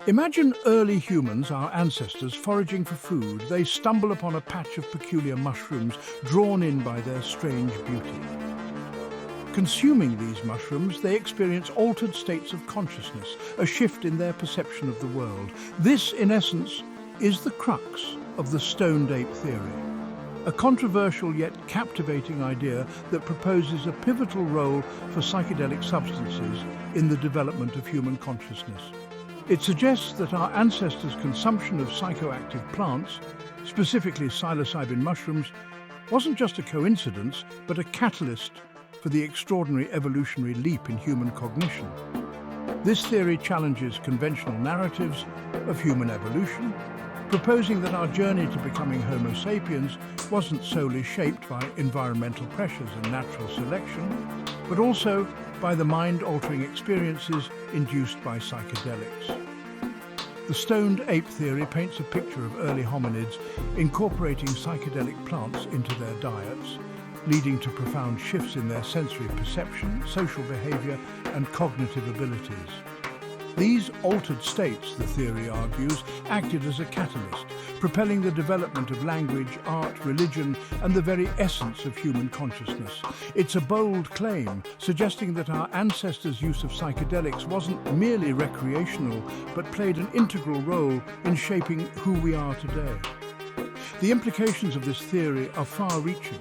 Imagine early humans, our ancestors, foraging for food. They stumble upon a patch of peculiar mushrooms, drawn in by their strange beauty. Consuming these mushrooms, they experience altered states of consciousness, a shift in their perception of the world. This, in essence, is the crux of the Stoned Ape Theory, a controversial yet captivating idea that proposes a pivotal role for psychedelic substances in the development of human consciousness. It suggests that our ancestors' consumption of psychoactive plants, specifically psilocybin mushrooms, wasn't just a coincidence, but a catalyst for the extraordinary evolutionary leap in human cognition. This theory challenges conventional narratives of human evolution, proposing that our journey to becoming Homo sapiens wasn't solely shaped by environmental pressures and natural selection, but also by the mind-altering experiences induced by psychedelics. The Stoned Ape Theory paints a picture of early hominids incorporating psychedelic plants into their diets, leading to profound shifts in their sensory perception, social behavior, and cognitive abilities. These altered states, the theory argues, acted as a catalyst, propelling the development of language, art, religion, and the very essence of human consciousness. It's a bold claim, suggesting that our ancestors' use of psychedelics wasn't merely recreational, but played an integral role in shaping who we are today. The implications of this theory are far-reaching,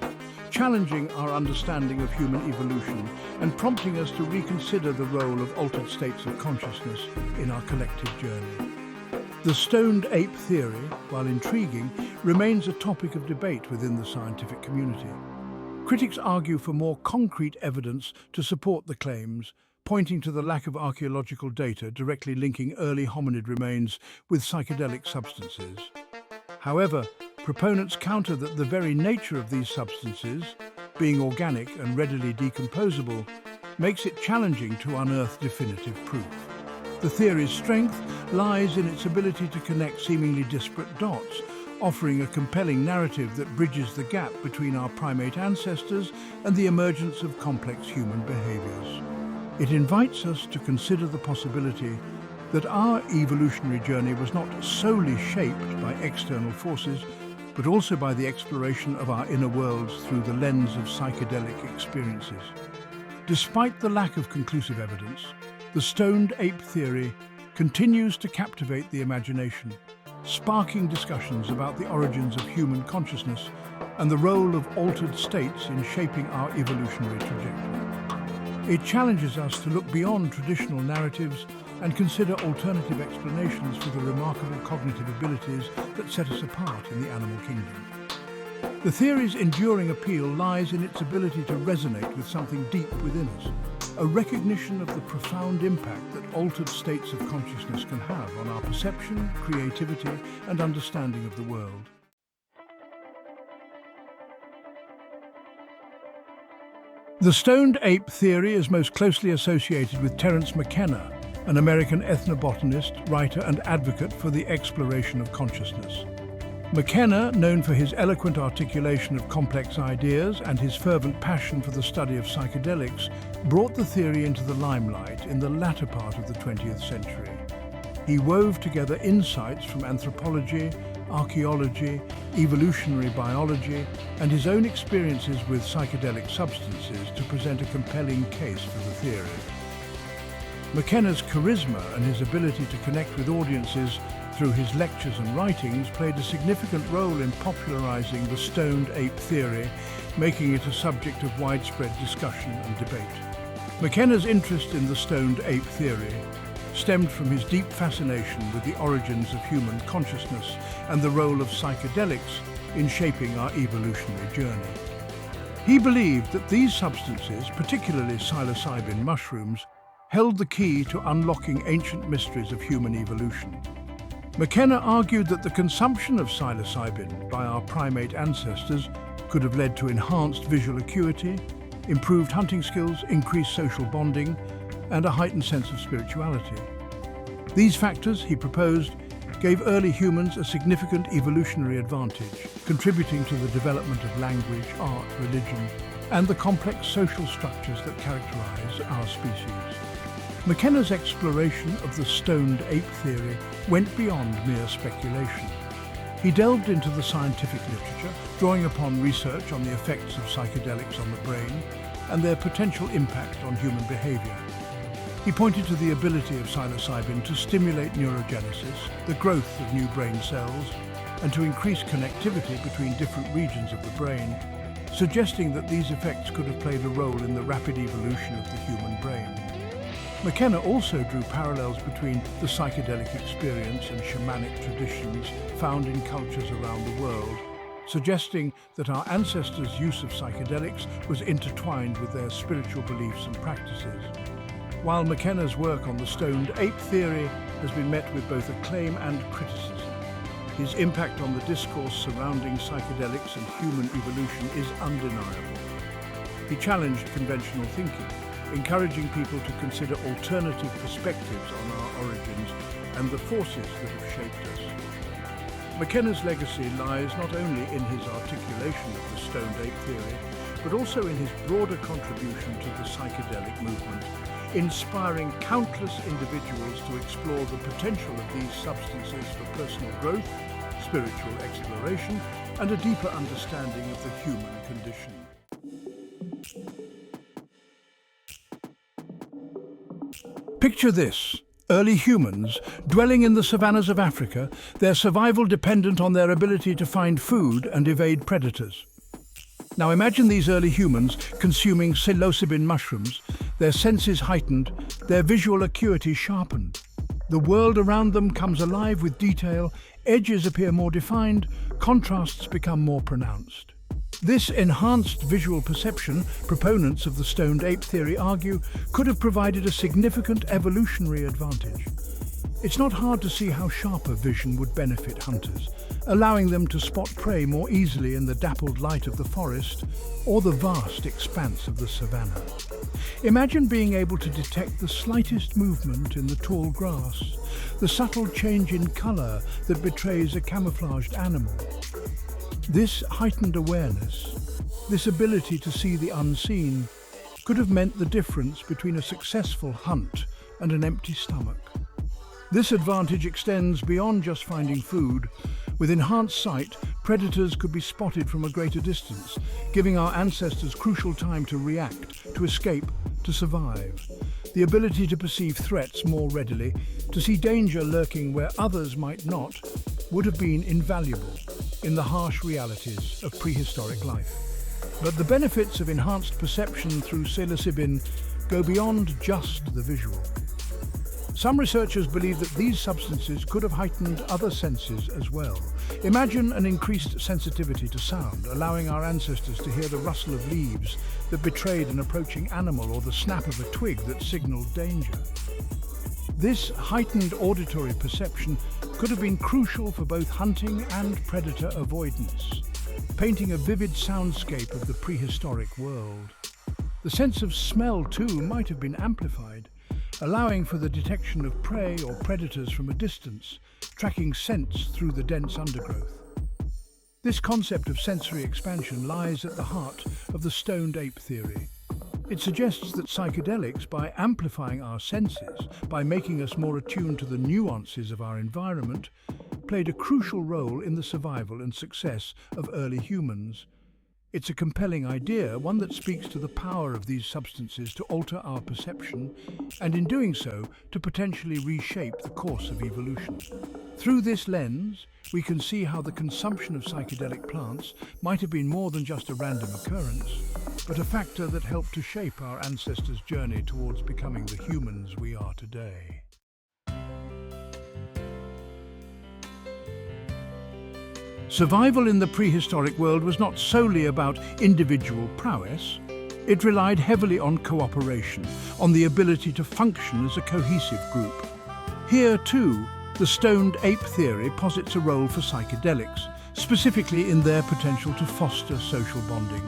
challenging our understanding of human evolution and prompting us to reconsider the role of altered states of consciousness in our collective journey. The Stoned Ape Theory, while intriguing, remains a topic of debate within the scientific community. Critics argue for more concrete evidence to support the claims, pointing to the lack of archaeological data directly linking early hominid remains with psychedelic substances. However, proponents counter that the very nature of these substances, being organic and readily decomposable, makes it challenging to unearth definitive proof. The theory's strength lies in its ability to connect seemingly disparate dots, offering a compelling narrative that bridges the gap between our primate ancestors and the emergence of complex human behaviors. It invites us to consider the possibility that our evolutionary journey was not solely shaped by external forces, but also by the exploration of our inner worlds through the lens of psychedelic experiences. Despite the lack of conclusive evidence, the Stoned Ape Theory continues to captivate the imagination, sparking discussions about the origins of human consciousness and the role of altered states in shaping our evolutionary trajectory. It challenges us to look beyond traditional narratives and consider alternative explanations for the remarkable cognitive abilities that set us apart in the animal kingdom. The theory's enduring appeal lies in its ability to resonate with something deep within us, a recognition of the profound impact that altered states of consciousness can have on our perception, creativity, and understanding of the world. The Stoned Ape Theory is most closely associated with Terence McKenna, an American ethnobotanist, writer, and advocate for the exploration of consciousness. McKenna, known for his eloquent articulation of complex ideas and his fervent passion for the study of psychedelics, brought the theory into the limelight in the latter part of the 20th century. He wove together insights from anthropology, archaeology, evolutionary biology, and his own experiences with psychedelic substances to present a compelling case for the theory. McKenna's charisma and his ability to connect with audiences through his lectures and writings played a significant role in popularizing the Stoned Ape Theory, making it a subject of widespread discussion and debate. McKenna's interest in the Stoned Ape Theory stemmed from his deep fascination with the origins of human consciousness and the role of psychedelics in shaping our evolutionary journey. He believed that these substances, particularly psilocybin mushrooms, held the key to unlocking ancient mysteries of human evolution. McKenna argued that the consumption of psilocybin by our primate ancestors could have led to enhanced visual acuity, improved hunting skills, increased social bonding, and a heightened sense of spirituality. These factors, he proposed, gave early humans a significant evolutionary advantage, contributing to the development of language, art, religion, and the complex social structures that characterize our species. McKenna's exploration of the Stoned Ape Theory went beyond mere speculation. He delved into the scientific literature, drawing upon research on the effects of psychedelics on the brain and their potential impact on human behavior. He pointed to the ability of psilocybin to stimulate neurogenesis, the growth of new brain cells, and to increase connectivity between different regions of the brain, suggesting that these effects could have played a role in the rapid evolution of the human brain. McKenna also drew parallels between the psychedelic experience and shamanic traditions found in cultures around the world, suggesting that our ancestors' use of psychedelics was intertwined with their spiritual beliefs and practices. While McKenna's work on the Stoned Ape Theory has been met with both acclaim and criticism, his impact on the discourse surrounding psychedelics and human evolution is undeniable. He challenged conventional thinking, encouraging people to consider alternative perspectives on our origins and the forces that have shaped us. McKenna's legacy lies not only in his articulation of the Stoned Ape Theory, but also in his broader contribution to the psychedelic movement, inspiring countless individuals to explore the potential of these substances for personal growth, spiritual exploration, and a deeper understanding of the human condition. Picture this: early humans dwelling in the savannas of Africa, their survival dependent on their ability to find food and evade predators. Now imagine these early humans consuming psilocybin mushrooms, their senses heightened, their visual acuity sharpened. The world around them comes alive with detail, edges appear more defined, contrasts become more pronounced. This enhanced visual perception, proponents of the Stoned Ape Theory argue, could have provided a significant evolutionary advantage. It's not hard to see how sharper vision would benefit hunters, allowing them to spot prey more easily in the dappled light of the forest or the vast expanse of the savanna. Imagine being able to detect the slightest movement in the tall grass, the subtle change in colour that betrays a camouflaged animal. This heightened awareness, this ability to see the unseen, could have meant the difference between a successful hunt and an empty stomach. This advantage extends beyond just finding food. With enhanced sight, predators could be spotted from a greater distance, giving our ancestors crucial time to react, to escape, to survive. The ability to perceive threats more readily, to see danger lurking where others might not, would have been invaluable in the harsh realities of prehistoric life. But the benefits of enhanced perception through psilocybin go beyond just the visual. Some researchers believe that these substances could have heightened other senses as well. Imagine an increased sensitivity to sound, allowing our ancestors to hear the rustle of leaves that betrayed an approaching animal or the snap of a twig that signaled danger. This heightened auditory perception could have been crucial for both hunting and predator avoidance, painting a vivid soundscape of the prehistoric world. The sense of smell, too, might have been amplified, allowing for the detection of prey or predators from a distance, tracking scents through the dense undergrowth. This concept of sensory expansion lies at the heart of the Stoned Ape Theory. It suggests that psychedelics, by amplifying our senses, by making us more attuned to the nuances of our environment, played a crucial role in the survival and success of early humans. It's a compelling idea, one that speaks to the power of these substances to alter our perception, and in doing so, to potentially reshape the course of evolution. Through this lens, we can see how the consumption of psychedelic plants might have been more than just a random occurrence, but a factor that helped to shape our ancestors' journey towards becoming the humans we are today. Survival in the prehistoric world was not solely about individual prowess. It relied heavily on cooperation, on the ability to function as a cohesive group. Here, too, the Stoned Ape Theory posits a role for psychedelics, specifically in their potential to foster social bonding.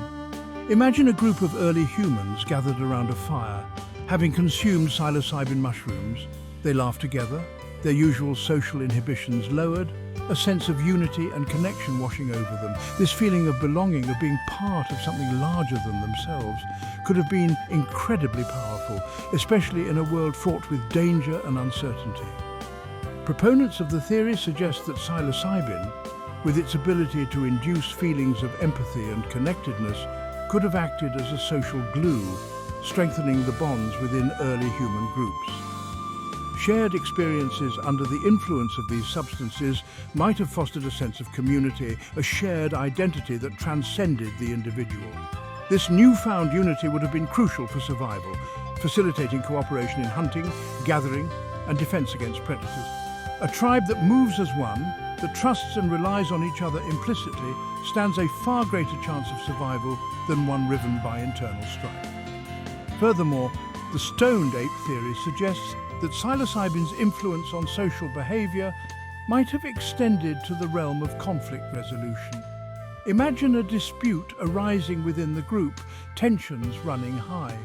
Imagine a group of early humans gathered around a fire, having consumed psilocybin mushrooms. They laugh together, their usual social inhibitions lowered, a sense of unity and connection washing over them. This feeling of belonging, of being part of something larger than themselves, could have been incredibly powerful, especially in a world fraught with danger and uncertainty. Proponents of the theory suggest that psilocybin, with its ability to induce feelings of empathy and connectedness, could have acted as a social glue, strengthening the bonds within early human groups. Shared experiences under the influence of these substances might have fostered a sense of community, a shared identity that transcended the individual. This newfound unity would have been crucial for survival, facilitating cooperation in hunting, gathering, and defense against predators. A tribe that moves as one, that trusts and relies on each other implicitly, stands a far greater chance of survival than one riven by internal strife. Furthermore, the Stoned Ape Theory suggests that psilocybin's influence on social behavior might have extended to the realm of conflict resolution. Imagine a dispute arising within the group, tensions running high.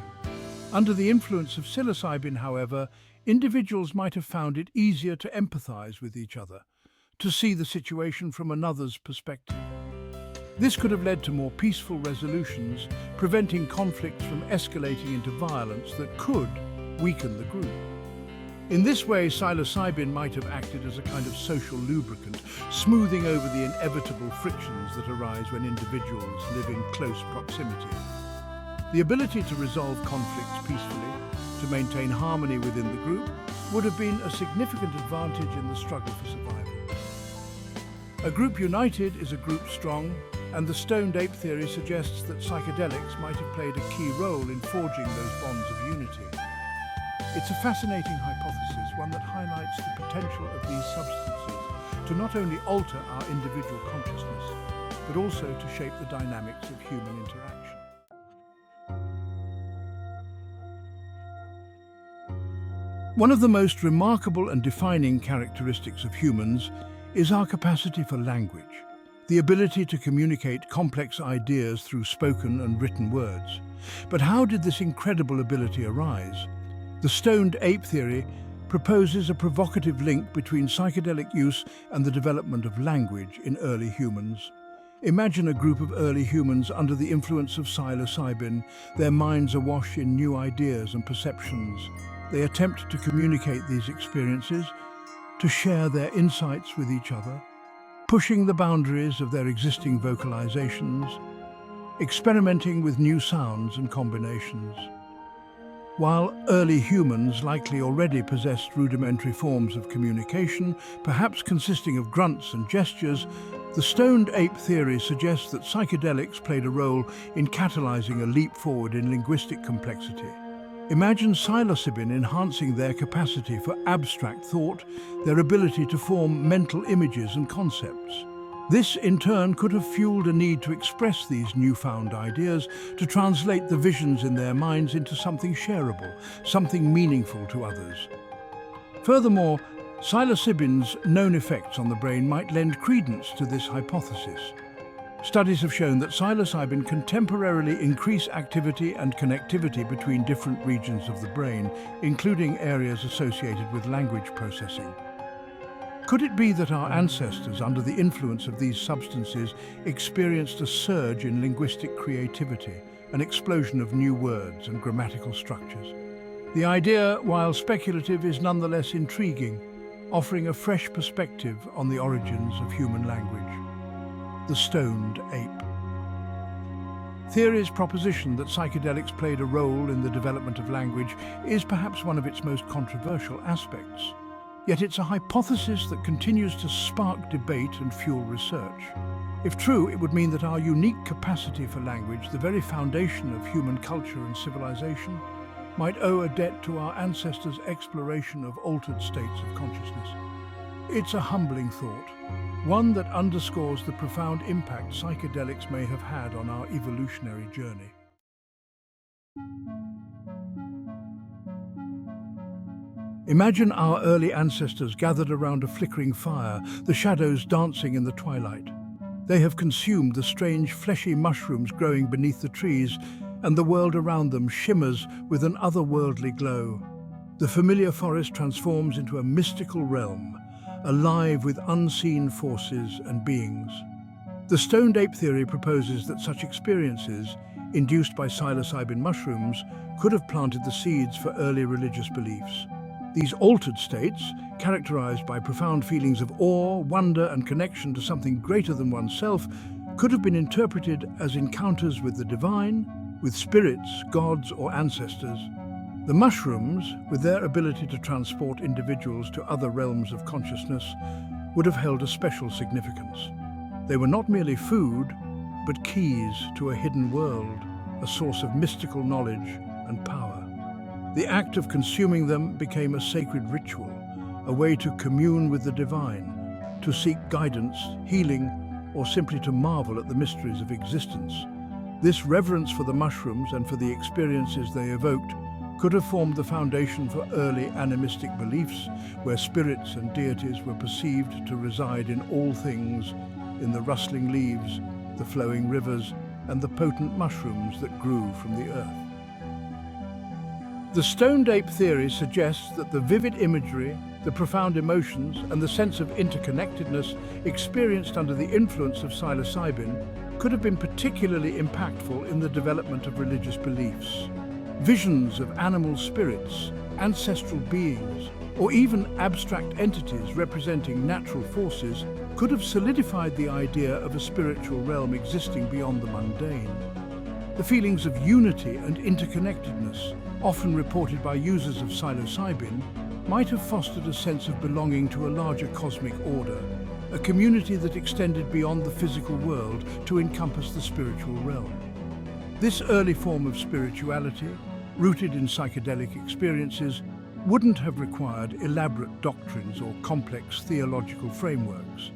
Under the influence of psilocybin, however, individuals might have found it easier to empathize with each other, to see the situation from another's perspective. This could have led to more peaceful resolutions, preventing conflicts from escalating into violence that could weaken the group. In this way, psilocybin might have acted as a kind of social lubricant, smoothing over the inevitable frictions that arise when individuals live in close proximity. The ability to resolve conflicts peacefully, to maintain harmony within the group, would have been a significant advantage in the struggle for survival. A group united is a group strong, and the Stoned Ape Theory suggests that psychedelics might have played a key role in forging those bonds of unity. It's a fascinating hypothesis, one that highlights the potential of these substances to not only alter our individual consciousness, but also to shape the dynamics of human interaction. One of the most remarkable and defining characteristics of humans is our capacity for language, the ability to communicate complex ideas through spoken and written words. But how did this incredible ability arise? The Stoned Ape Theory proposes a provocative link between psychedelic use and the development of language in early humans. Imagine a group of early humans under the influence of psilocybin, their minds awash in new ideas and perceptions. They attempt to communicate these experiences, to share their insights with each other, pushing the boundaries of their existing vocalizations, experimenting with new sounds and combinations. While early humans likely already possessed rudimentary forms of communication, perhaps consisting of grunts and gestures, the Stoned Ape Theory suggests that psychedelics played a role in catalyzing a leap forward in linguistic complexity. Imagine psilocybin enhancing their capacity for abstract thought, their ability to form mental images and concepts. This, in turn, could have fueled a need to express these newfound ideas, to translate the visions in their minds into something shareable, something meaningful to others. Furthermore, psilocybin's known effects on the brain might lend credence to this hypothesis. Studies have shown that psilocybin can temporarily increase activity and connectivity between different regions of the brain, including areas associated with language processing. Could it be that our ancestors, under the influence of these substances, experienced a surge in linguistic creativity, an explosion of new words and grammatical structures? The idea, while speculative, is nonetheless intriguing, offering a fresh perspective on the origins of human language. The Stoned Ape. Theory's proposition that psychedelics played a role in the development of language is perhaps one of its most controversial aspects. Yet it's a hypothesis that continues to spark debate and fuel research. If true, it would mean that our unique capacity for language, the very foundation of human culture and civilization, might owe a debt to our ancestors' exploration of altered states of consciousness. It's a humbling thought, one that underscores the profound impact psychedelics may have had on our evolutionary journey. Imagine our early ancestors gathered around a flickering fire, the shadows dancing in the twilight. They have consumed the strange fleshy mushrooms growing beneath the trees, and the world around them shimmers with an otherworldly glow. The familiar forest transforms into a mystical realm, alive with unseen forces and beings. The Stoned Ape Theory proposes that such experiences, induced by psilocybin mushrooms, could have planted the seeds for early religious beliefs. These altered states, characterized by profound feelings of awe, wonder, and connection to something greater than oneself, could have been interpreted as encounters with the divine, with spirits, gods, or ancestors. The mushrooms, with their ability to transport individuals to other realms of consciousness, would have held a special significance. They were not merely food, but keys to a hidden world, a source of mystical knowledge and power. The act of consuming them became a sacred ritual, a way to commune with the divine, to seek guidance, healing, or simply to marvel at the mysteries of existence. This reverence for the mushrooms and for the experiences they evoked could have formed the foundation for early animistic beliefs, where spirits and deities were perceived to reside in all things, in the rustling leaves, the flowing rivers, and the potent mushrooms that grew from the earth. The Stoned Ape Theory suggests that the vivid imagery, the profound emotions, and the sense of interconnectedness experienced under the influence of psilocybin could have been particularly impactful in the development of religious beliefs. Visions of animal spirits, ancestral beings, or even abstract entities representing natural forces could have solidified the idea of a spiritual realm existing beyond the mundane. The feelings of unity and interconnectedness, often reported by users of psilocybin, might have fostered a sense of belonging to a larger cosmic order, a community that extended beyond the physical world to encompass the spiritual realm. This early form of spirituality, rooted in psychedelic experiences, wouldn't have required elaborate doctrines or complex theological frameworks.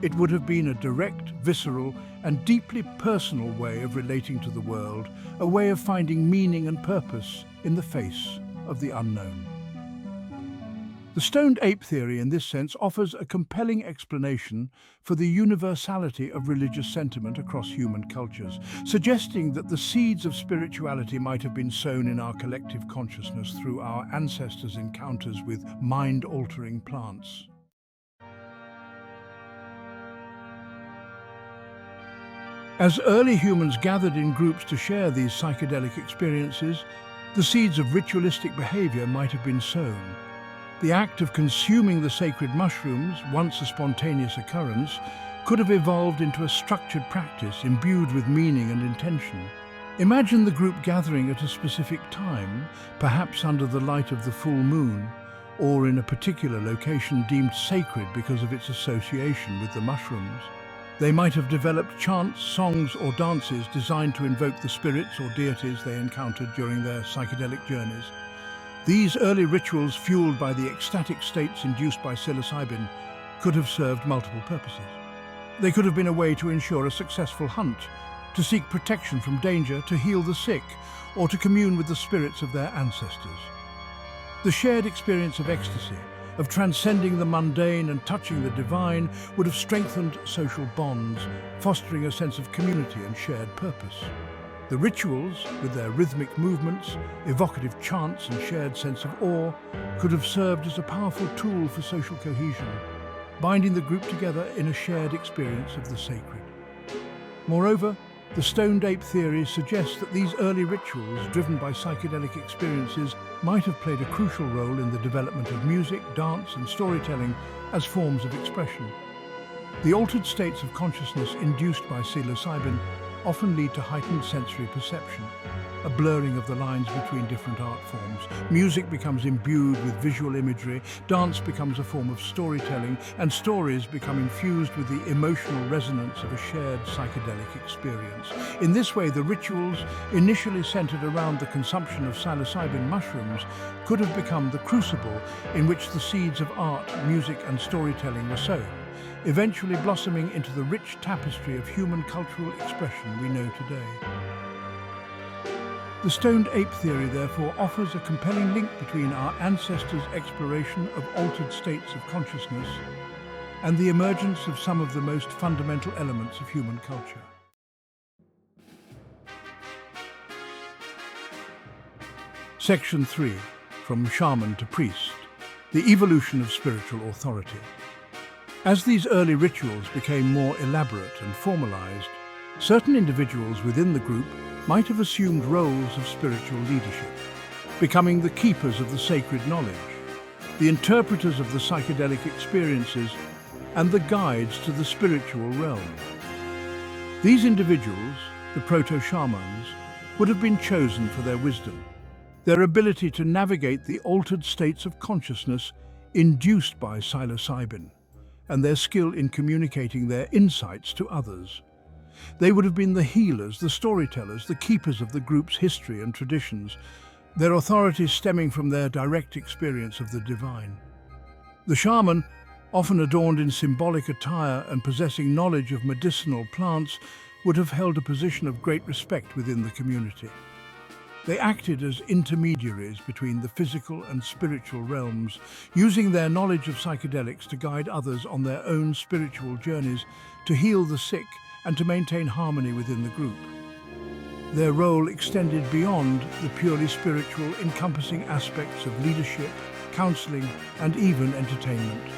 It would have been a direct, visceral, and deeply personal way of relating to the world, a way of finding meaning and purpose in the face of the unknown. The Stoned Ape Theory, in this sense, offers a compelling explanation for the universality of religious sentiment across human cultures, suggesting that the seeds of spirituality might have been sown in our collective consciousness through our ancestors' encounters with mind-altering plants. As early humans gathered in groups to share these psychedelic experiences, the seeds of ritualistic behavior might have been sown. The act of consuming the sacred mushrooms, once a spontaneous occurrence, could have evolved into a structured practice imbued with meaning and intention. Imagine the group gathering at a specific time, perhaps under the light of the full moon, or in a particular location deemed sacred because of its association with the mushrooms. They might have developed chants, songs, or dances designed to invoke the spirits or deities they encountered during their psychedelic journeys. These early rituals, fueled by the ecstatic states induced by psilocybin, could have served multiple purposes. They could have been a way to ensure a successful hunt, to seek protection from danger, to heal the sick, or to commune with the spirits of their ancestors. The shared experience of ecstasy, of transcending the mundane and touching the divine, would have strengthened social bonds, fostering a sense of community and shared purpose. The rituals, with their rhythmic movements, evocative chants and shared sense of awe, could have served as a powerful tool for social cohesion, binding the group together in a shared experience of the sacred. Moreover, the Stoned Ape Theory suggests that these early rituals, driven by psychedelic experiences, might have played a crucial role in the development of music, dance, and storytelling as forms of expression. The altered states of consciousness induced by psilocybin often lead to heightened sensory perception, a blurring of the lines between different art forms. Music becomes imbued with visual imagery, dance becomes a form of storytelling, and stories become infused with the emotional resonance of a shared psychedelic experience. In this way, the rituals, initially centered around the consumption of psilocybin mushrooms, could have become the crucible in which the seeds of art, music, and storytelling were sown, eventually blossoming into the rich tapestry of human cultural expression we know today. The Stoned Ape Theory, therefore, offers a compelling link between our ancestors' exploration of altered states of consciousness and the emergence of some of the most fundamental elements of human culture. Section 3. from shaman to priest, the evolution of spiritual authority. As these early rituals became more elaborate and formalized, certain individuals within the group might have assumed roles of spiritual leadership, becoming the keepers of the sacred knowledge, the interpreters of the psychedelic experiences, and the guides to the spiritual realm. These individuals, the proto-shamans, would have been chosen for their wisdom, their ability to navigate the altered states of consciousness induced by psilocybin, and their skill in communicating their insights to others. They would have been the healers, the storytellers, the keepers of the group's history and traditions, their authority stemming from their direct experience of the divine. The shaman, often adorned in symbolic attire and possessing knowledge of medicinal plants, would have held a position of great respect within the community. They acted as intermediaries between the physical and spiritual realms, using their knowledge of psychedelics to guide others on their own spiritual journeys, to heal the sick and to maintain harmony within the group. Their role extended beyond the purely spiritual, encompassing aspects of leadership, counseling, and even entertainment.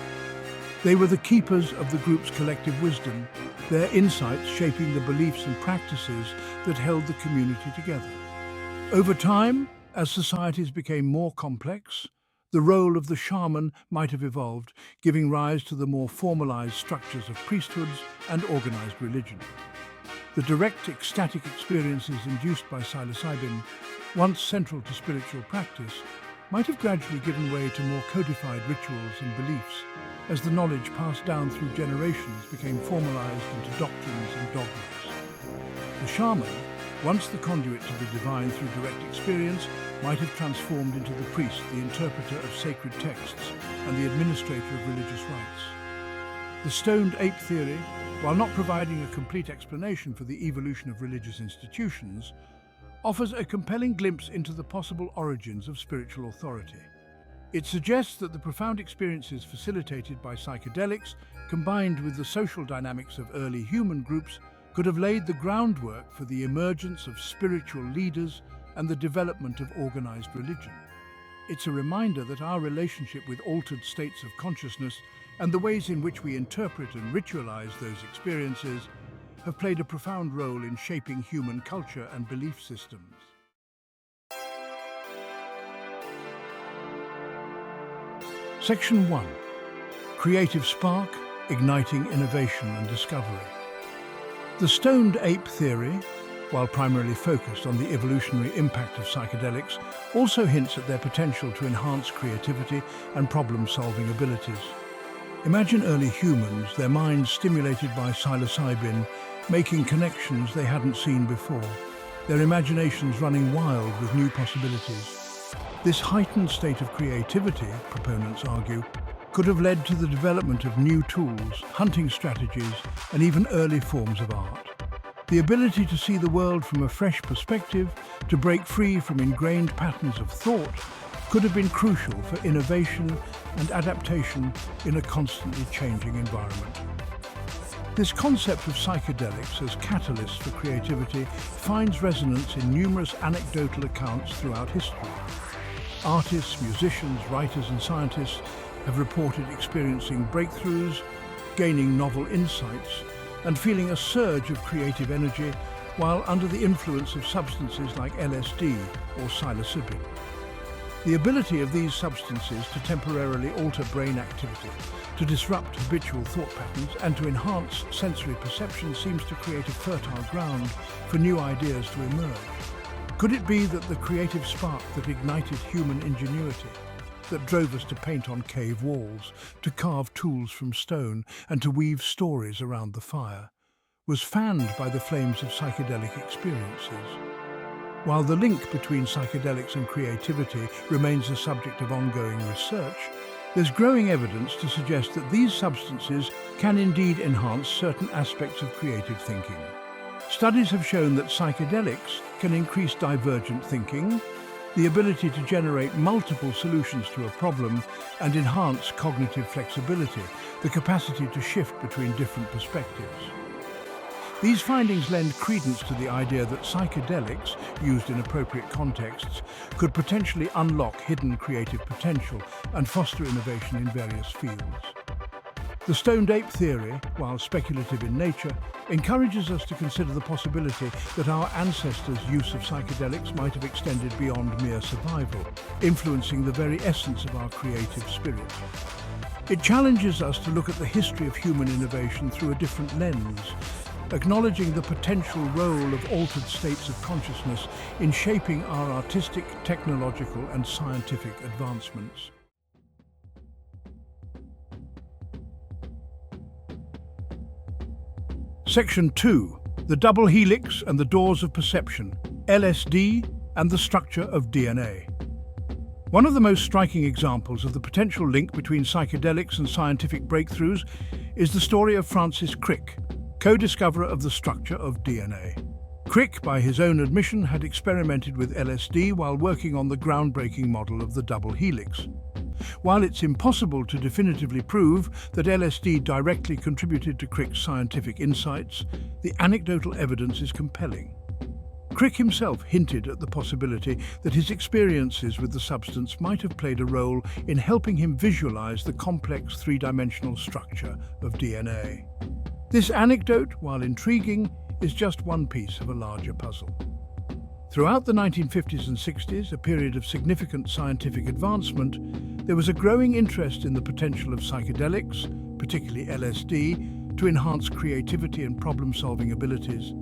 They were the keepers of the group's collective wisdom, their insights shaping the beliefs and practices that held the community together. Over time, as societies became more complex, the role of the shaman might have evolved, giving rise to the more formalized structures of priesthoods and organized religion. The direct ecstatic experiences induced by psilocybin, once central to spiritual practice, might have gradually given way to more codified rituals and beliefs, as the knowledge passed down through generations became formalized into doctrines and dogmas. The shaman, once the conduit to the divine through direct experience, might have transformed into the priest, the interpreter of sacred texts, and the administrator of religious rites. The Stoned Ape Theory, while not providing a complete explanation for the evolution of religious institutions, offers a compelling glimpse into the possible origins of spiritual authority. It suggests that the profound experiences facilitated by psychedelics, combined with the social dynamics of early human groups, could have laid the groundwork for the emergence of spiritual leaders and the development of organized religion. It's a reminder that our relationship with altered states of consciousness and the ways in which we interpret and ritualize those experiences have played a profound role in shaping human culture and belief systems. Section 1. Creative Spark, Igniting Innovation and Discovery. The Stoned Ape Theory, while primarily focused on the evolutionary impact of psychedelics, also hints at their potential to enhance creativity and problem-solving abilities. Imagine early humans, their minds stimulated by psilocybin, making connections they hadn't seen before, their imaginations running wild with new possibilities. This heightened state of creativity, proponents argue, could have led to the development of new tools, hunting strategies, and even early forms of art. The ability to see the world from a fresh perspective, to break free from ingrained patterns of thought, could have been crucial for innovation and adaptation in a constantly changing environment. This concept of psychedelics as catalysts for creativity finds resonance in numerous anecdotal accounts throughout history. Artists, musicians, writers, and scientists have reported experiencing breakthroughs, gaining novel insights, and feeling a surge of creative energy while under the influence of substances like LSD or psilocybin. The ability of these substances to temporarily alter brain activity, to disrupt habitual thought patterns, and to enhance sensory perception seems to create a fertile ground for new ideas to emerge. Could it be that the creative spark that ignited human ingenuity, that drove us to paint on cave walls, to carve tools from stone, and to weave stories around the fire, was fanned by the flames of psychedelic experiences? While the link between psychedelics and creativity remains a subject of ongoing research, there's growing evidence to suggest that these substances can indeed enhance certain aspects of creative thinking. Studies have shown that psychedelics can increase divergent thinking, the ability to generate multiple solutions to a problem, and enhance cognitive flexibility, the capacity to shift between different perspectives. These findings lend credence to the idea that psychedelics, used in appropriate contexts, could potentially unlock hidden creative potential and foster innovation in various fields. The Stoned Ape Theory, while speculative in nature, encourages us to consider the possibility that our ancestors' use of psychedelics might have extended beyond mere survival, influencing the very essence of our creative spirit. It challenges us to look at the history of human innovation through a different lens, acknowledging the potential role of altered states of consciousness in shaping our artistic, technological, and scientific advancements. Section 2. The double helix and the doors of perception, LSD and the structure of DNA. One of the most striking examples of the potential link between psychedelics and scientific breakthroughs is the story of Francis Crick, co-discoverer of the structure of DNA. Crick, by his own admission, had experimented with LSD while working on the groundbreaking model of the double helix. While it's impossible to definitively prove that LSD directly contributed to Crick's scientific insights, the anecdotal evidence is compelling. Crick himself hinted at the possibility that his experiences with the substance might have played a role in helping him visualize the complex three-dimensional structure of DNA. This anecdote, while intriguing, is just one piece of a larger puzzle. Throughout the 1950s and 60s, a period of significant scientific advancement, there was a growing interest in the potential of psychedelics, particularly LSD, to enhance creativity and problem-solving abilities.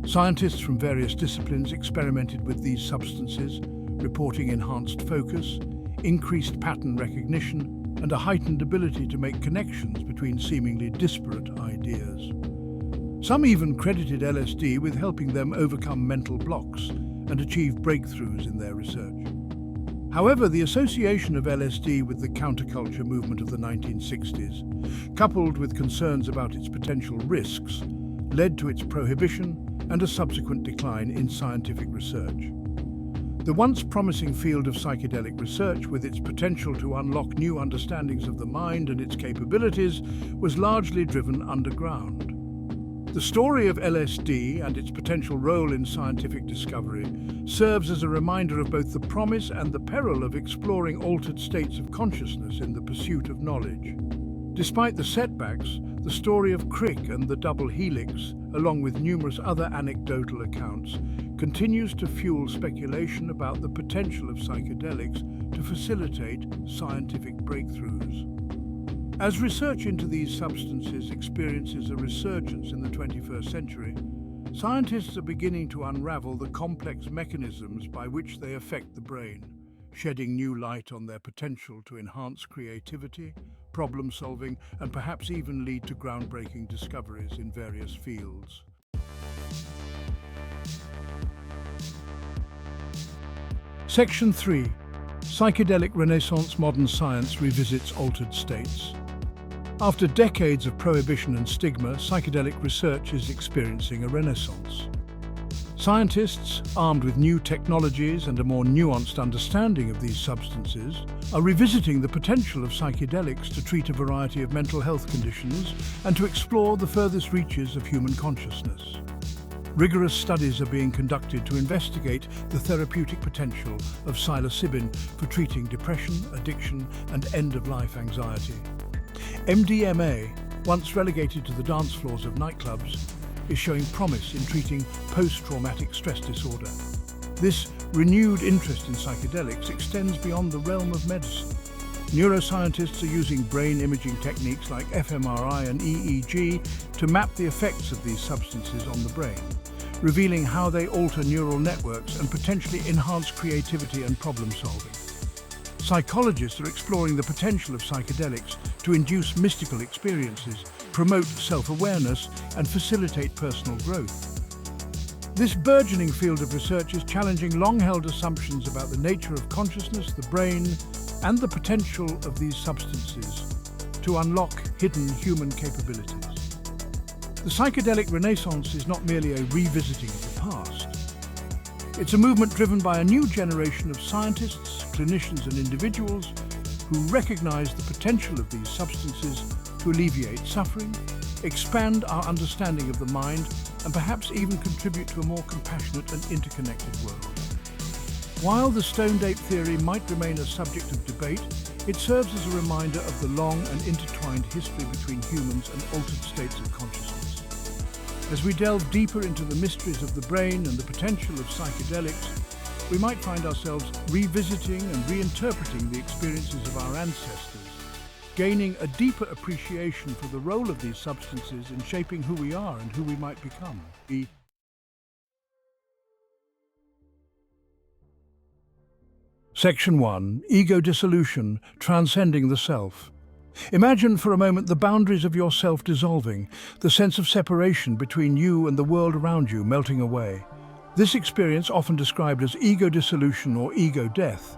Scientists from various disciplines experimented with these substances, reporting enhanced focus, increased pattern recognition, and a heightened ability to make connections between seemingly disparate ideas. Some even credited LSD with helping them overcome mental blocks and achieve breakthroughs in their research. However, the association of LSD with the counterculture movement of the 1960s, coupled with concerns about its potential risks, led to its prohibition and a subsequent decline in scientific research. The once promising field of psychedelic research, with its potential to unlock new understandings of the mind and its capabilities, was largely driven underground. The story of LSD and its potential role in scientific discovery serves as a reminder of both the promise and the peril of exploring altered states of consciousness in the pursuit of knowledge. Despite the setbacks, the story of Crick and the double helix, along with numerous other anecdotal accounts, continues to fuel speculation about the potential of psychedelics to facilitate scientific breakthroughs. As research into these substances experiences a resurgence in the 21st century, scientists are beginning to unravel the complex mechanisms by which they affect the brain, shedding new light on their potential to enhance creativity, problem-solving, and perhaps even lead to groundbreaking discoveries in various fields. Section 3. Psychedelic Renaissance Modern Science Revisits Altered States. After decades of prohibition and stigma, psychedelic research is experiencing a renaissance. Scientists, armed with new technologies and a more nuanced understanding of these substances, are revisiting the potential of psychedelics to treat a variety of mental health conditions and to explore the furthest reaches of human consciousness. Rigorous studies are being conducted to investigate the therapeutic potential of psilocybin for treating depression, addiction, and end-of-life anxiety. MDMA, once relegated to the dance floors of nightclubs, is showing promise in treating post-traumatic stress disorder. This renewed interest in psychedelics extends beyond the realm of medicine. Neuroscientists are using brain imaging techniques like fMRI and EEG to map the effects of these substances on the brain, revealing how they alter neural networks and potentially enhance creativity and problem-solving. Psychologists are exploring the potential of psychedelics to induce mystical experiences, promote self-awareness, and facilitate personal growth. This burgeoning field of research is challenging long-held assumptions about the nature of consciousness, the brain, and the potential of these substances to unlock hidden human capabilities. The psychedelic renaissance is not merely a revisiting of the past. It's a movement driven by a new generation of scientists, clinicians, and individuals who recognize the potential of these substances to alleviate suffering, expand our understanding of the mind, and perhaps even contribute to a more compassionate and interconnected world. While the Stoned Ape Theory might remain a subject of debate, it serves as a reminder of the long and intertwined history between humans and altered states of consciousness. As we delve deeper into the mysteries of the brain and the potential of psychedelics, we might find ourselves revisiting and reinterpreting the experiences of our ancestors, gaining a deeper appreciation for the role of these substances in shaping who we are and who we might become. Section 1. Ego Dissolution, Transcending the Self. Imagine for a moment the boundaries of your self dissolving, the sense of separation between you and the world around you melting away. This experience, often described as ego dissolution or ego death,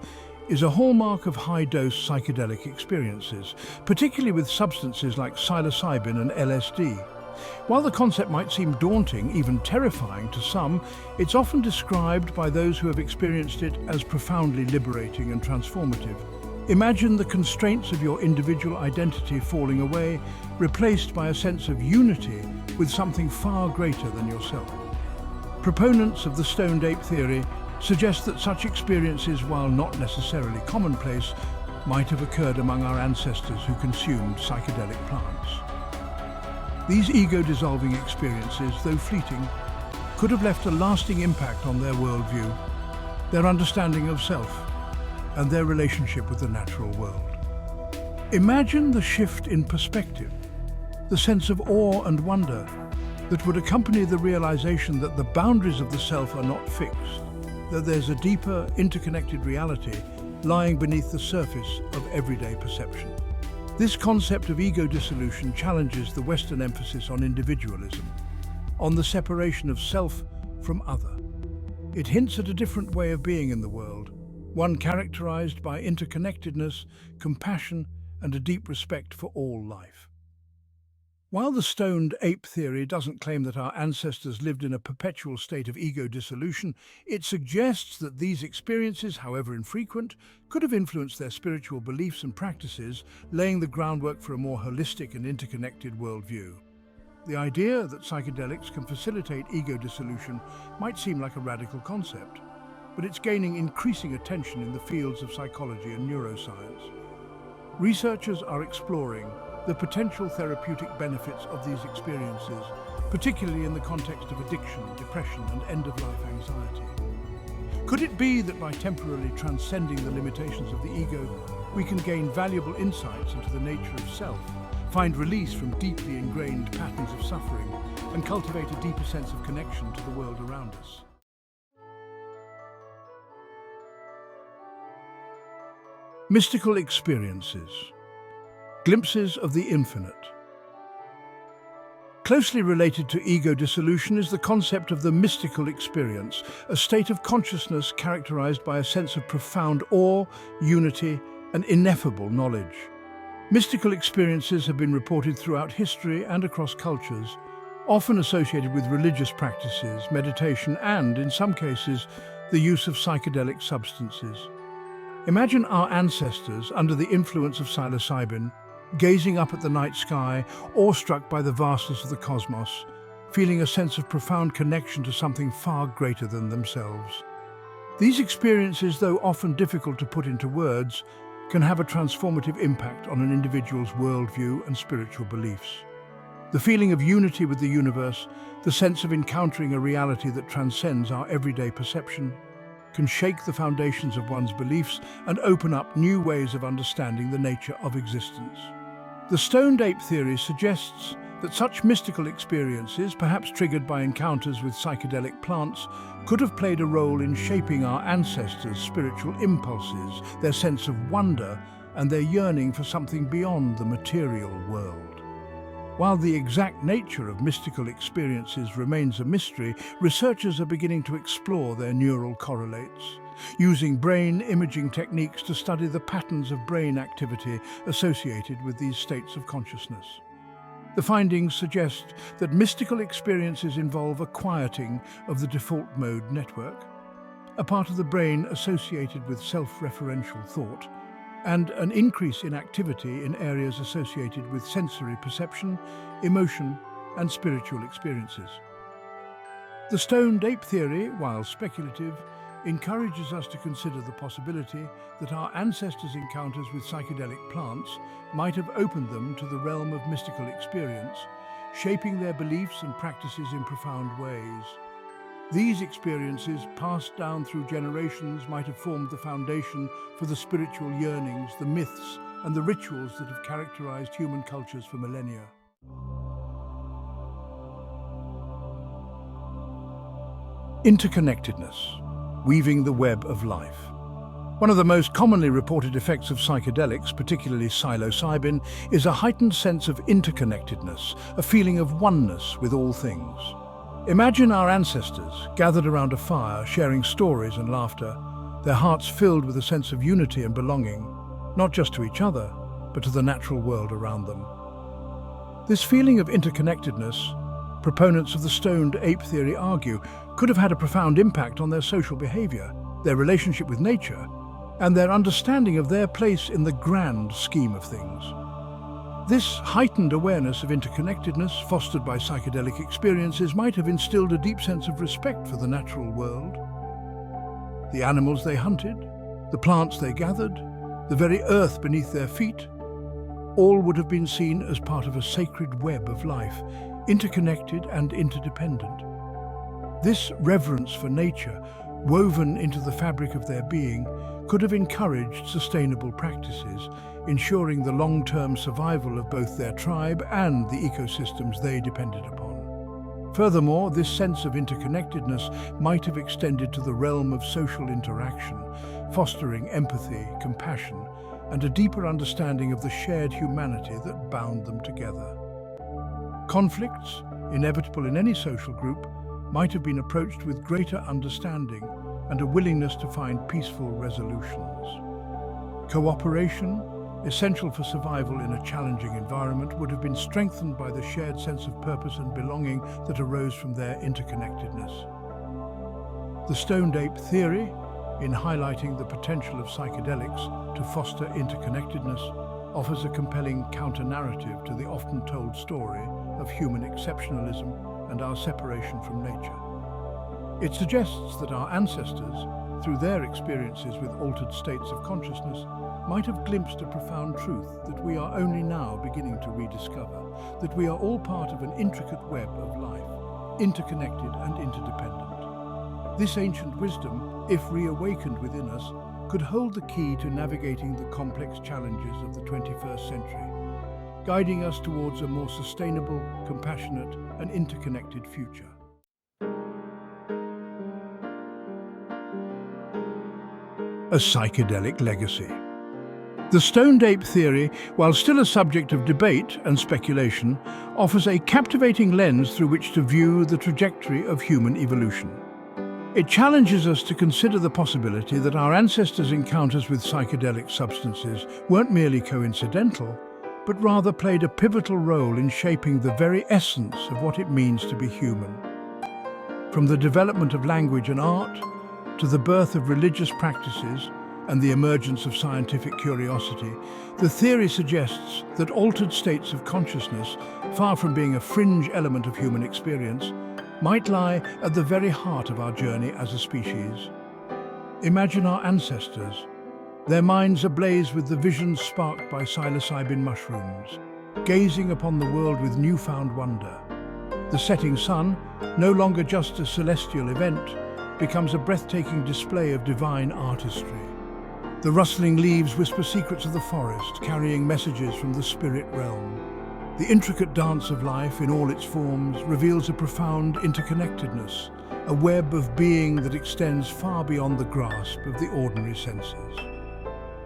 is a hallmark of high-dose psychedelic experiences, particularly with substances like psilocybin and LSD. While the concept might seem daunting, even terrifying to some, it's often described by those who have experienced it as profoundly liberating and transformative. Imagine the constraints of your individual identity falling away, replaced by a sense of unity with something far greater than yourself. Proponents of the Stoned Ape Theory suggest that such experiences, while not necessarily commonplace, might have occurred among our ancestors who consumed psychedelic plants. These ego-dissolving experiences, though fleeting, could have left a lasting impact on their worldview, their understanding of self, and their relationship with the natural world. Imagine the shift in perspective, the sense of awe and wonder that would accompany the realization that the boundaries of the self are not fixed, that there's a deeper, interconnected reality lying beneath the surface of everyday perception. This concept of ego dissolution challenges the Western emphasis on individualism, on the separation of self from other. It hints at a different way of being in the world, one characterized by interconnectedness, compassion, and a deep respect for all life. While the Stoned Ape Theory doesn't claim that our ancestors lived in a perpetual state of ego dissolution, it suggests that these experiences, however infrequent, could have influenced their spiritual beliefs and practices, laying the groundwork for a more holistic and interconnected worldview. The idea that psychedelics can facilitate ego dissolution might seem like a radical concept, but it's gaining increasing attention in the fields of psychology and neuroscience. Researchers are exploring the potential therapeutic benefits of these experiences, particularly in the context of addiction, depression, and end-of-life anxiety. Could it be that by temporarily transcending the limitations of the ego, we can gain valuable insights into the nature of self, find release from deeply ingrained patterns of suffering, and cultivate a deeper sense of connection to the world around us? Mystical experiences. Glimpses of the infinite. Closely related to ego dissolution is the concept of the mystical experience, a state of consciousness characterized by a sense of profound awe, unity, and ineffable knowledge. Mystical experiences have been reported throughout history and across cultures, often associated with religious practices, meditation, and, in some cases, the use of psychedelic substances. Imagine our ancestors under the influence of psilocybin, gazing up at the night sky, awestruck by the vastness of the cosmos, feeling a sense of profound connection to something far greater than themselves. These experiences, though often difficult to put into words, can have a transformative impact on an individual's worldview and spiritual beliefs. The feeling of unity with the universe, the sense of encountering a reality that transcends our everyday perception, can shake the foundations of one's beliefs and open up new ways of understanding the nature of existence. The Stoned Ape Theory suggests that such mystical experiences, perhaps triggered by encounters with psychedelic plants, could have played a role in shaping our ancestors' spiritual impulses, their sense of wonder, and their yearning for something beyond the material world. While the exact nature of mystical experiences remains a mystery, researchers are beginning to explore their neural correlates, using brain imaging techniques to study the patterns of brain activity associated with these states of consciousness. The findings suggest that mystical experiences involve a quieting of the default mode network, a part of the brain associated with self-referential thought, and an increase in activity in areas associated with sensory perception, emotion, and spiritual experiences. The Stoned Ape Theory, while speculative, encourages us to consider the possibility that our ancestors' encounters with psychedelic plants might have opened them to the realm of mystical experience, shaping their beliefs and practices in profound ways. These experiences, passed down through generations, might have formed the foundation for the spiritual yearnings, the myths, and the rituals that have characterized human cultures for millennia. Interconnectedness, weaving the web of life. One of the most commonly reported effects of psychedelics, particularly psilocybin, is a heightened sense of interconnectedness, a feeling of oneness with all things. Imagine our ancestors gathered around a fire, sharing stories and laughter, their hearts filled with a sense of unity and belonging, not just to each other, but to the natural world around them. This feeling of interconnectedness, proponents of the Stoned Ape Theory argue, could have had a profound impact on their social behavior, their relationship with nature, and their understanding of their place in the grand scheme of things. This heightened awareness of interconnectedness, fostered by psychedelic experiences, might have instilled a deep sense of respect for the natural world. The animals they hunted, the plants they gathered, the very earth beneath their feet, all would have been seen as part of a sacred web of life, interconnected and interdependent. This reverence for nature, woven into the fabric of their being, could have encouraged sustainable practices, ensuring the long-term survival of both their tribe and the ecosystems they depended upon. Furthermore, this sense of interconnectedness might have extended to the realm of social interaction, fostering empathy, compassion, and a deeper understanding of the shared humanity that bound them together. Conflicts, inevitable in any social group, might have been approached with greater understanding and a willingness to find peaceful resolutions. Cooperation, essential for survival in a challenging environment, would have been strengthened by the shared sense of purpose and belonging that arose from their interconnectedness. The Stoned Ape Theory, in highlighting the potential of psychedelics to foster interconnectedness, offers a compelling counter-narrative to the often-told story of human exceptionalism and our separation from nature. It suggests that our ancestors, through their experiences with altered states of consciousness, might have glimpsed a profound truth that we are only now beginning to rediscover, that we are all part of an intricate web of life, interconnected and interdependent. This ancient wisdom, if reawakened within us, could hold the key to navigating the complex challenges of the 21st century, guiding us towards a more sustainable, compassionate, and interconnected future. A psychedelic legacy. The Stoned Ape Theory, while still a subject of debate and speculation, offers a captivating lens through which to view the trajectory of human evolution. It challenges us to consider the possibility that our ancestors' encounters with psychedelic substances weren't merely coincidental, but rather played a pivotal role in shaping the very essence of what it means to be human. From the development of language and art, to the birth of religious practices and the emergence of scientific curiosity, the theory suggests that altered states of consciousness, far from being a fringe element of human experience, might lie at the very heart of our journey as a species. Imagine our ancestors, their minds ablaze with the visions sparked by psilocybin mushrooms, gazing upon the world with newfound wonder. The setting sun, no longer just a celestial event, becomes a breathtaking display of divine artistry. The rustling leaves whisper secrets of the forest, carrying messages from the spirit realm. The intricate dance of life in all its forms reveals a profound interconnectedness, a web of being that extends far beyond the grasp of the ordinary senses.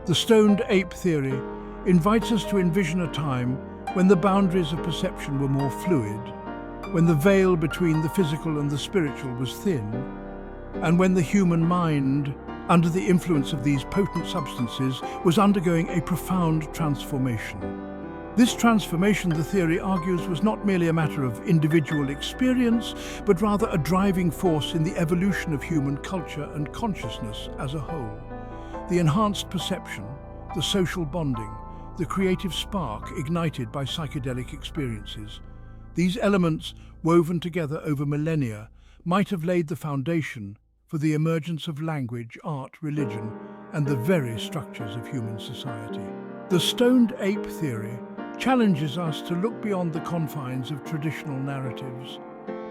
The Stoned Ape Theory invites us to envision a time when the boundaries of perception were more fluid, when the veil between the physical and the spiritual was thin, and when the human mind, under the influence of these potent substances, was undergoing a profound transformation. This transformation, the theory argues, was not merely a matter of individual experience, but rather a driving force in the evolution of human culture and consciousness as a whole. The enhanced perception, the social bonding, the creative spark ignited by psychedelic experiences. These elements, woven together over millennia, might have laid the foundation for the emergence of language, art, religion, and the very structures of human society. The Stoned Ape Theory challenges us to look beyond the confines of traditional narratives,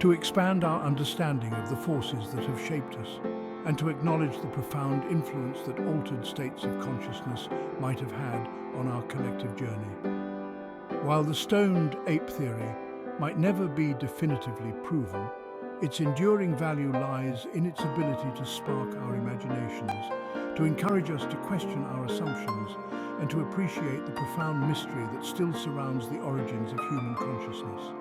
to expand our understanding of the forces that have shaped us, and to acknowledge the profound influence that altered states of consciousness might have had on our collective journey. While the Stoned Ape Theory might never be definitively proven, its enduring value lies in its ability to spark our imaginations, to encourage us to question our assumptions, and to appreciate the profound mystery that still surrounds the origins of human consciousness.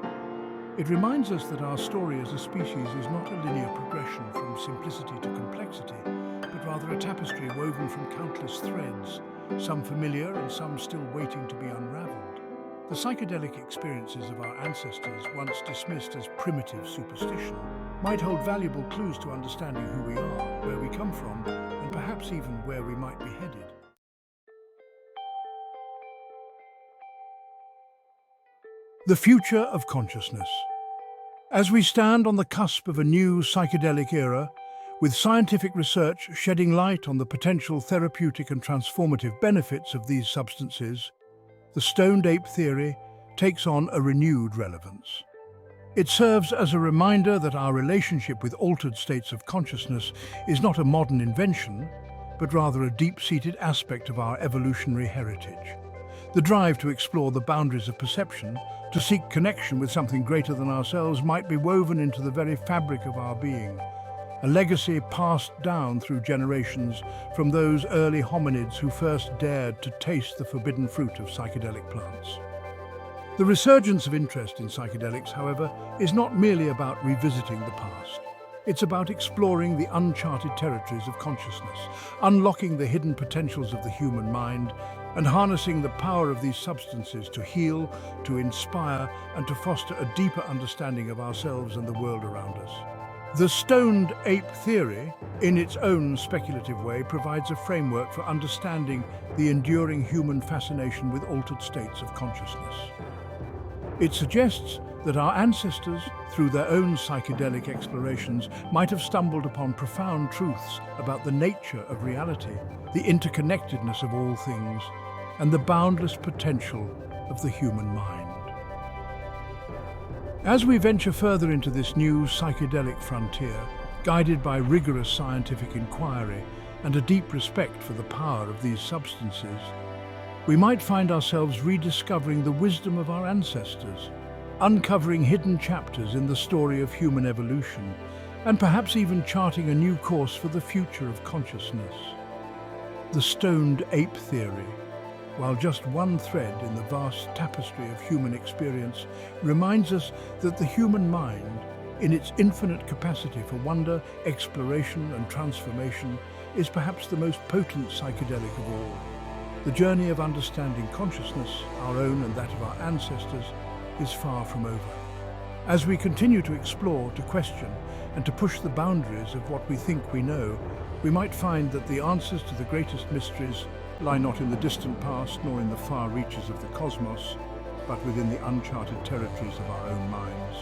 It reminds us that our story as a species is not a linear progression from simplicity to complexity, but rather a tapestry woven from countless threads, some familiar and some still waiting to be unraveled. The psychedelic experiences of our ancestors, once dismissed as primitive superstition, might hold valuable clues to understanding who we are, where we come from, and perhaps even where we might be headed. The future of consciousness. As we stand on the cusp of a new psychedelic era, with scientific research shedding light on the potential therapeutic and transformative benefits of these substances, the Stoned Ape Theory takes on a renewed relevance. It serves as a reminder that our relationship with altered states of consciousness is not a modern invention, but rather a deep-seated aspect of our evolutionary heritage. The drive to explore the boundaries of perception, to seek connection with something greater than ourselves, might be woven into the very fabric of our being, a legacy passed down through generations from those early hominids who first dared to taste the forbidden fruit of psychedelic plants. The resurgence of interest in psychedelics, however, is not merely about revisiting the past. It's about exploring the uncharted territories of consciousness, unlocking the hidden potentials of the human mind, and harnessing the power of these substances to heal, to inspire, and to foster a deeper understanding of ourselves and the world around us. The Stoned Ape Theory, in its own speculative way, provides a framework for understanding the enduring human fascination with altered states of consciousness. It suggests that our ancestors, through their own psychedelic explorations, might have stumbled upon profound truths about the nature of reality, the interconnectedness of all things, and the boundless potential of the human mind. As we venture further into this new psychedelic frontier, guided by rigorous scientific inquiry and a deep respect for the power of these substances, we might find ourselves rediscovering the wisdom of our ancestors, uncovering hidden chapters in the story of human evolution, and perhaps even charting a new course for the future of consciousness. The Stoned Ape Theory, while just one thread in the vast tapestry of human experience, reminds us that the human mind, in its infinite capacity for wonder, exploration, and transformation, is perhaps the most potent psychedelic of all. The journey of understanding consciousness, our own and that of our ancestors, is far from over. As we continue to explore, to question, and to push the boundaries of what we think we know, we might find that the answers to the greatest mysteries lie not in the distant past nor in the far reaches of the cosmos, but within the uncharted territories of our own minds.